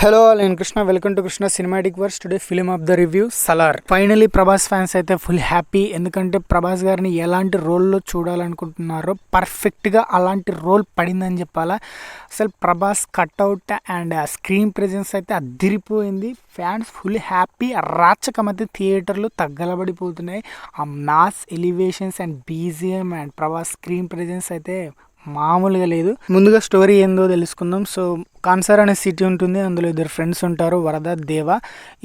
Hello నేను Krishna, welcome to Krishna cinematic verse. Today film of the review Salaar. Finally Prabhas fans అయితే full happy, ఎందుకంటే ప్రభాస్ గారిని ఎలాంటి రోల్లో చూడాలనుకుంటున్నారో పర్ఫెక్ట్గా అలాంటి రోల్ పడిందని చెప్పాలా. అసలు Prabhas cutout and screen presence అయితే అదిరిపోయింది. Fans full happy. రాచకం అయితే థియేటర్లు తగ్గలబడిపోతున్నాయి. ఆ mass elevations and BGM and Prabhas screen presence అయితే మామూలుగా లేదు. ముందుగా స్టోరీ ఏందో తెలుసుకుందాం. సో కాన్సార్ అనే సిటీ ఉంటుంది, అందులో ఇద్దరు ఫ్రెండ్స్ ఉంటారు, వరద, దేవ.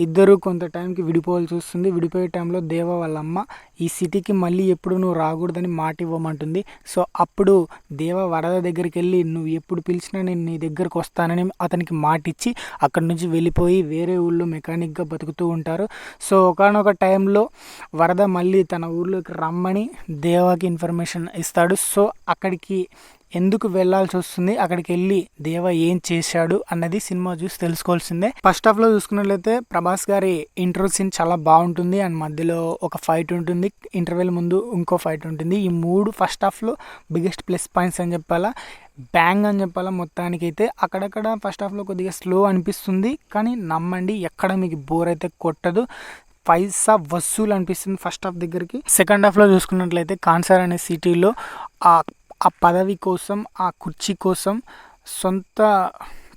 ఇద్దరు కొంత టైంకి విడిపోవాల్సి వస్తుంది. విడిపోయే టైంలో దేవ వాళ్ళ అమ్మ ఈ సిటీకి మళ్ళీ ఎప్పుడు నువ్వు రాకూడదని మాట ఇవ్వమంటుంది. సో అప్పుడు దేవ వరద దగ్గరికి వెళ్ళి నువ్వు ఎప్పుడు పిలిచినా నేను నీ దగ్గరకు వస్తానని అతనికి మాట ఇచ్చి అక్కడి నుంచి వెళ్ళిపోయి వేరే ఊళ్ళో మెకానిక్గా బతుకుతూ ఉంటారు. సో ఒకానొక టైంలో వరద మళ్ళీ తన ఊర్లోకి రమ్మని దేవాకి ఇన్ఫర్మేషన్ ఇస్తాడు. సో అక్కడికి ఎందుకు వెళ్లాల్సి వస్తుంది, అక్కడికి వెళ్ళి దేవ ఏం చేశాడు అన్నది సినిమా చూసి తెలుసుకోవాల్సిందే. ఫస్ట్ హాఫ్ లో చూసుకున్నట్లయితే ప్రభాస్ గారి ఇంట్రో సీన్ చాలా బాగుంటుంది అండ్ మధ్యలో ఒక ఫైట్ ఉంటుంది, ఇంటర్వెల్ ముందు ఇంకో ఫైట్ ఉంటుంది. ఈ మూడు ఫస్ట్ హాఫ్ లో బిగ్గెస్ట్ ప్లస్ పాయింట్స్ అని చెప్పాలా, బ్యాంగ్ అని చెప్పాలా. మొత్తానికి అయితే అక్కడక్కడ ఫస్ట్ హాఫ్లో కొద్దిగా స్లో అనిపిస్తుంది, కానీ నమ్మండి ఎక్కడ మీకు బోర్ అయితే కొట్టదు. పైసా వసూలు అనిపిస్తుంది ఫస్ట్ హాఫ్ దగ్గరికి. సెకండ్ హాఫ్లో చూసుకున్నట్లయితే కాన్సార్ అనే సిటీలో ఆ పదవి కోసం, ఆ కుర్చీ కోసం సొంత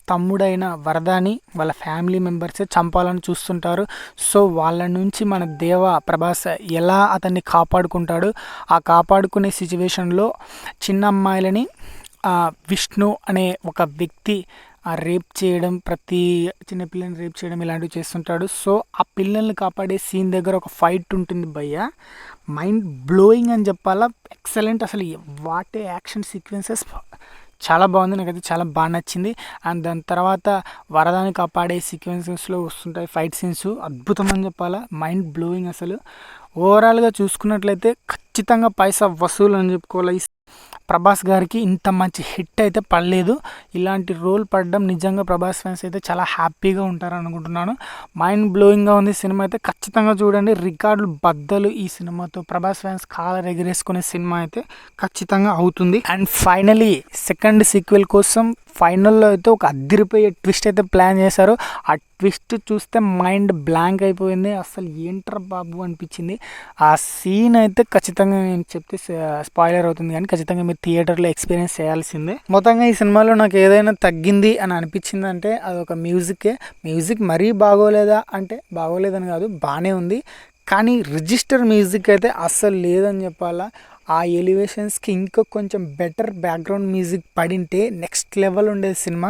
తమ్ముడైన వరదాని వాళ్ళ ఫ్యామిలీ మెంబర్సే చంపాలని చూస్తుంటారు. సో వాళ్ళ నుంచి మన దేవ ప్రభాస్ ఎలా అతన్ని కాపాడుకుంటాడు, ఆ కాపాడుకునే సిచ్యువేషన్లో చిన్న అమ్మాయిలని విష్ణు అనే ఒక వ్యక్తి రేప్ చేయడం, ప్రతి చిన్నపిల్లని రేప్ చేయడం ఇలాంటివి చేస్తుంటాడు. సో ఆ పిల్లల్ని కాపాడే సీన్ దగ్గర ఒక ఫైట్ ఉంటుంది భయ్య, మైండ్ బ్లోయింగ్ అని చెప్పాలా. ఎక్సలెంట్, అసలు వాటే యాక్షన్ సీక్వెన్సెస్ చాలా బాగుంది, నాకైతే చాలా బాగా నచ్చింది. అండ్ దాని తర్వాత వరదాన్ని కాపాడే సీక్వెన్సెస్లో వస్తుంటాయి ఫైట్ సీన్స్, అద్భుతం అని చెప్పాలా, మైండ్ బ్లోయింగ్. అసలు ఓవరాల్గా చూసుకున్నట్లయితే ఖచ్చితంగా పైసా వసూలు అని చెప్పుకోవాలి. ప్రభాస్ గారికి ఇంత మంచి హిట్ అయితే పడలేదు. ఇలాంటి రోల్ పడడం నిజంగా ప్రభాస్ ఫ్యాన్స్ అయితే చాలా హ్యాపీగా ఉంటారు అనుకుంటున్నాను. మైండ్ బ్లోయింగ్గా ఉంది సినిమా అయితే, ఖచ్చితంగా చూడండి. రికార్డులు బద్దలు ఈ సినిమాతో. ప్రభాస్ ఫ్యాన్స్ కాలర్ ఎగరేసుకునే సినిమా అయితే ఖచ్చితంగా అవుతుంది. అండ్ ఫైనలీ సెకండ్ సీక్వెల్ కోసం ఫైనల్లో అయితే ఒక అదిరిపోయే ట్విస్ట్ అయితే ప్లాన్ చేశారు. ఆ ట్విస్ట్ చూస్తే మైండ్ బ్లాంక్ అయిపోయింది. అసలు ఏంట్రా బాబు అనిపించింది. ఆ సీన్ అయితే ఖచ్చితంగా నేను చెప్తే స్పాయిలర్ అవుతుంది, కానీ ఖచ్చితంగా మీరు థియేటర్లో ఎక్స్పీరియన్స్ చేయాల్సిందే. మొత్తంగా ఈ సినిమాలో నాకు ఏదైనా తగ్గింది అని అనిపించింది అంటే అదొక మ్యూజికే. మ్యూజిక్ మరీ బాగోలేదా అంటే బాగోలేదని కాదు, బాగానే ఉంది, కానీ రిజిస్టర్ మ్యూజిక్ అయితే అస్సలు లేదని చెప్పాలా. ఆ ఎలివేషన్స్కి ఇంకా కొంచెం బెటర్ బ్యాక్గ్రౌండ్ మ్యూజిక్ పడింటే నెక్స్ట్ లెవెల్ ఉండేది సినిమా.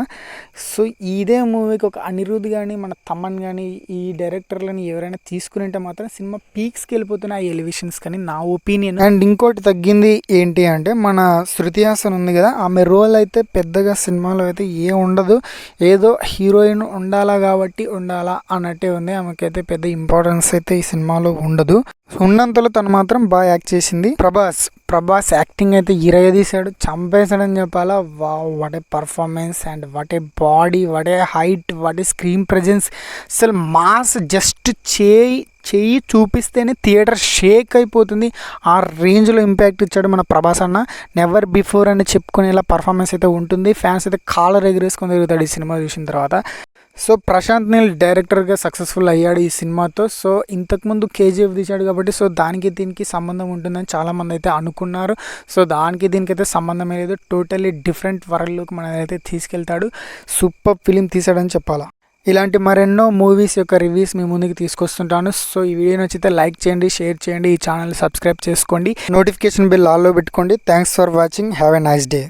సో ఇదే మూవీకి ఒక అనిరుద్ కానీ మన తమన్ కానీ ఈ డైరెక్టర్లని ఎవరైనా తీసుకుని ఉంటే మాత్రం సినిమా పీక్స్కి వెళ్ళిపోతున్నాయి ఆ ఎలివేషన్స్ కానీ నా ఒపీనియన్. అండ్ ఇంకోటి తగ్గింది ఏంటి అంటే మన శృతి హాసన్ ఉంది కదా, ఆమె రోల్ అయితే పెద్దగా సినిమాలో అయితే ఉండదు. ఏదో హీరోయిన్ ఉండాలా కాబట్టి ఉండాలా అన్నట్టే ఉంది. ఆమెకైతే పెద్ద ఇంపార్టెన్స్ అయితే ఈ సినిమాలో ఉండదు. ఉన్నంతలో తను మాత్రం బాగా యాక్ట్ చేసింది. ప్రభాస్ యాక్టింగ్ అయితే ఇరగదీశాడు, చంపేశాడని చెప్పాలా. What a performance and what a body, what a height, what a screen presence. అసలు మాస్ జస్ట్ చెయ్యి చూపిస్తేనే థియేటర్ షేక్ అయిపోతుంది. ఆ రేంజ్లో ఇంపాక్ట్ ఇచ్చాడు మన ప్రభాస్ అన్న. నెవర్ బిఫోర్ అని చెప్పుకునేలా పర్ఫార్మెన్స్ అయితే ఉంటుంది. ఫ్యాన్స్ అయితే కాలర్ ఎగరేసుకొని తిరుగుతాడు ఈ సినిమా చూసిన తర్వాత. సో ప్రశాంత్ నీల్ డైరెక్టర్గా సక్సెస్ఫుల్ అయ్యాడు ఈ సినిమాతో. సో ఇంతకుముందు కేజీఎఫ్ తీశాడు కాబట్టి సో దానికి దీనికి సంబంధం ఉంటుందని చాలామంది అయితే అనుకున్నారు. సో దానికి దీనికి అయితే సంబంధమే లేదు, టోటల్లీ డిఫరెంట్ వరల్డ్లోకి మనైతే తీసుకెళ్తాడు. సూపర్ ఫిలిం తీసాడని చెప్పాలా. ఇలాంటి మరెన్నో మూవీస్ యొక్క రివ్యూస్ మీ ముందుకు తీసుకొస్తుంటాను. సో ఈ వీడియో నచ్చితే లైక్ చేయండి, షేర్ చేయండి, ఈ ఛానల్ సబ్స్క్రైబ్ చేసుకోండి, నోటిఫికేషన్ బిల్ ఆల్లో పెట్టుకోండి. Thanks for watching, have a nice day.